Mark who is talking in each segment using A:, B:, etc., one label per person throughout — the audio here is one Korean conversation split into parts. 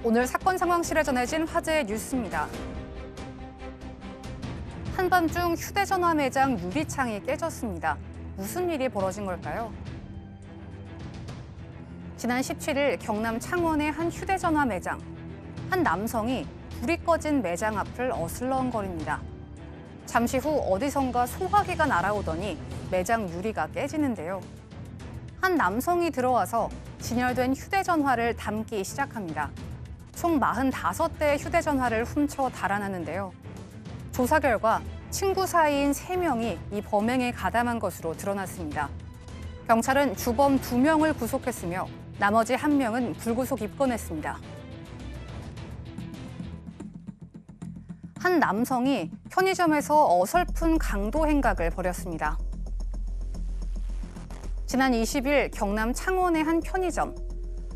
A: 오늘 사건 상황실에 전해진 화제의 뉴스입니다. 한밤중 휴대전화 매장 유리창이 깨졌습니다. 무슨 일이 벌어진 걸까요? 지난 17일 경남 창원의 한 휴대전화 매장. 한 남성이 불이 꺼진 매장 앞을 어슬렁거립니다. 잠시 후 어디선가 소화기가 날아오더니 매장 유리가 깨지는데요. 한 남성이 들어와서 진열된 휴대전화를 담기 시작합니다. 총 45대의 휴대전화를 훔쳐 달아나는데요. 조사 결과 친구 사이인 3명이 이 범행에 가담한 것으로 드러났습니다. 경찰은 주범 2명을 구속했으며 나머지 1명은 불구속 입건했습니다. 한 남성이 편의점에서 어설픈 강도 행각을 벌였습니다. 지난 20일 경남 창원의 한 편의점.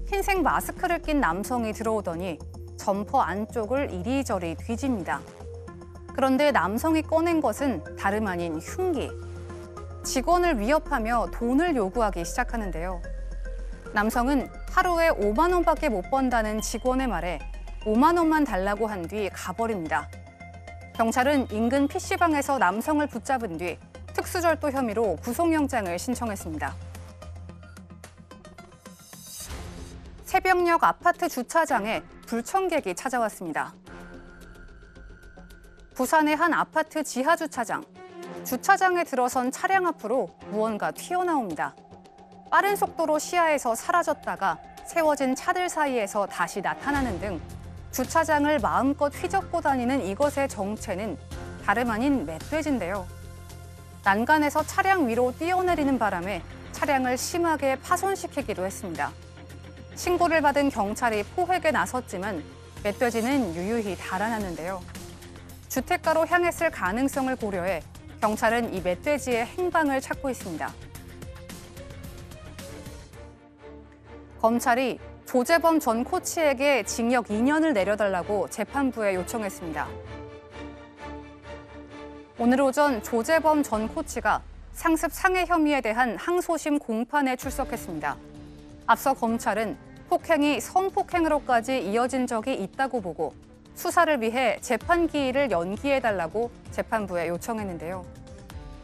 A: 흰색 마스크를 낀 남성이 들어오더니 점퍼 안쪽을 이리저리 뒤집니다. 그런데 남성이 꺼낸 것은 다름 아닌 흉기. 직원을 위협하며 돈을 요구하기 시작하는데요. 남성은 하루에 5만 원밖에 못 번다는 직원의 말에 5만 원만 달라고 한 뒤 가버립니다. 경찰은 인근 PC방에서 남성을 붙잡은 뒤 특수절도 혐의로 구속영장을 신청했습니다. 새벽녘 아파트 주차장에 불청객이 찾아왔습니다. 부산의 한 아파트 지하 주차장. 주차장에 들어선 차량 앞으로 무언가 튀어나옵니다. 빠른 속도로 시야에서 사라졌다가 세워진 차들 사이에서 다시 나타나는 등 주차장을 마음껏 휘젓고 다니는 이것의 정체는 다름 아닌 멧돼지인데요. 난간에서 차량 위로 뛰어내리는 바람에 차량을 심하게 파손시키기도 했습니다. 신고를 받은 경찰이 포획에 나섰지만 멧돼지는 유유히 달아났는데요. 주택가로 향했을 가능성을 고려해 경찰은 이 멧돼지의 행방을 찾고 있습니다. 검찰이 조재범 전 코치에게 징역 2년을 내려달라고 재판부에 요청했습니다. 오늘 오전 조재범 전 코치가 상습 상해 혐의에 대한 항소심 공판에 출석했습니다. 앞서 검찰은 폭행이 성폭행으로까지 이어진 적이 있다고 보고 수사를 위해 재판 기일을 연기해달라고 재판부에 요청했는데요.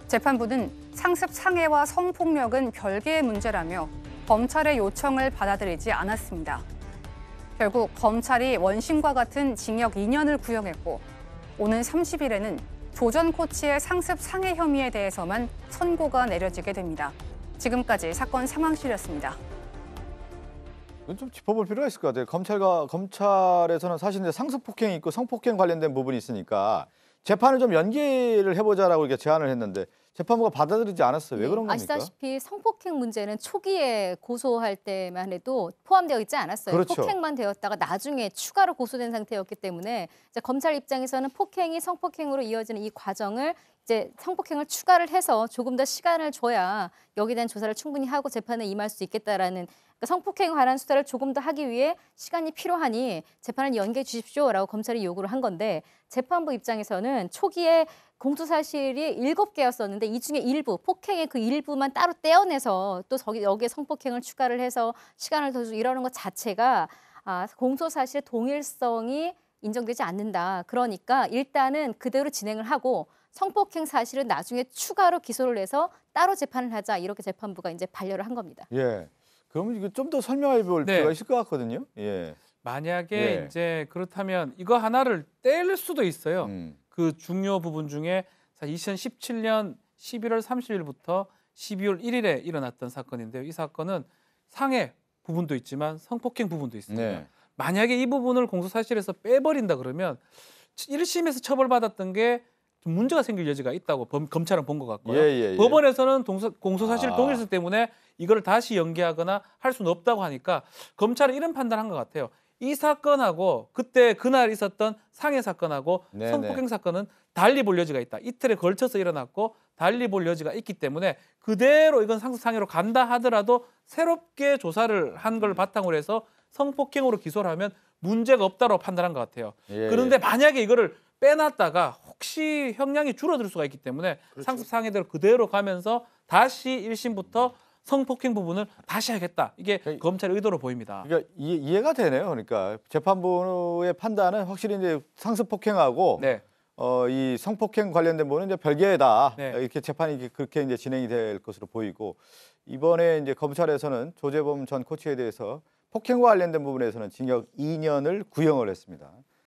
A: 재판부는 상습 상해와 성폭력은 별개의 문제라며 검찰의 요청을 받아들이지 않았습니다. 결국 검찰이 원심과 같은 징역 2년을 구형했고 오는 30일에는 조 전 코치의 상습 상해 혐의에 대해서만 선고가 내려지게 됩니다. 지금까지 사건 상황실이었습니다.
B: 좀 짚어볼 필요가 있을 것 같아요. 검찰에서는 사실 이제 상습폭행이 있고 성폭행 관련된 부분이 있으니까 재판을 좀 연기를 해보자라고 이렇게 제안을 했는데 재판부가 받아들이지 않았어요. 왜 그런 겁니까?
C: 아시다시피 성폭행 문제는 초기에 고소할 때만 해도 포함되어 있지 않았어요.
B: 그렇죠.
C: 폭행만 되었다가 나중에 추가로 고소된 상태였기 때문에 이제 검찰 입장에서는 폭행이 성폭행으로 이어지는 이 과정을 이제 성폭행을 추가를 해서 조금 더 시간을 줘야 여기에 대한 조사를 충분히 하고 재판에 임할 수 있겠다라는 그러니까 성폭행에 관한 수사를 조금 더 하기 위해 시간이 필요하니 재판을 연기해 주십시오라고 검찰이 요구를 한 건데 재판부 입장에서는 초기에 공소사실이 7개였었는데 이 중에 일부, 폭행의 그 일부만 따로 떼어내서 또 여기에 성폭행을 추가를 해서 시간을 더 주고 이러는 것 자체가 공소사실의 동일성이 인정되지 않는다. 그러니까 일단은 그대로 진행을 하고 성폭행 사실은 나중에 추가로 기소를 해서 따로 재판을 하자. 이렇게 재판부가 이제 반려를 한 겁니다.
B: 예. 그러면 이거 좀 더 설명해 볼 필요가 있을 것 같거든요. 예.
D: 만약에 이제 그렇다면 이거 하나를 뗄 수도 있어요. 그 중요 부분 중에 2017년 11월 30일부터 12월 1일에 일어났던 사건인데요. 이 사건은 상해 부분도 있지만 성폭행 부분도 있습니다.
B: 네.
D: 만약에 이 부분을 공소사실에서 빼버린다 그러면 1심에서 처벌받았던 게 좀 문제가 생길 여지가 있다고 검찰은 본 것 같고요. 법원에서는 공소사실 동일성 때문에 이걸 다시 연기하거나 할 수는 없다고 하니까 검찰은 이런 판단한 것 같아요. 이 사건하고 그날 있었던 상해 사건하고 성폭행 사건은 달리 볼 여지가 있다. 이틀에 걸쳐서 일어났고 달리 볼 여지가 있기 때문에 그대로 이건 상습상해로 간다 하더라도 새롭게 조사를 한 걸 바탕으로 해서 성폭행으로 기소를 하면 문제가 없다고 판단한 것 같아요. 그런데 만약에 이거를 빼놨다가 혹시 형량이 줄어들 수가 있기 때문에 상습상해대로 그대로 가면서 다시 1심부터 성폭행 부분을 다시 하겠다. 이게 검찰의 의도로 보입니다.
B: 그러니까 이해가 되네요. 그러니까 재판부의 판단은 확실히 이제 상습 폭행하고
D: 네.
B: 이 성폭행 관련된 부분은 이제 별개다.
D: 네.
B: 이렇게 재판이 그렇게 이제 진행이 될 것으로 보이고 이번에 이제 검찰에서는 조재범 전 코치에 대해서 폭행과 관련된 부분에서는 징역 2년을 구형을 했습니다.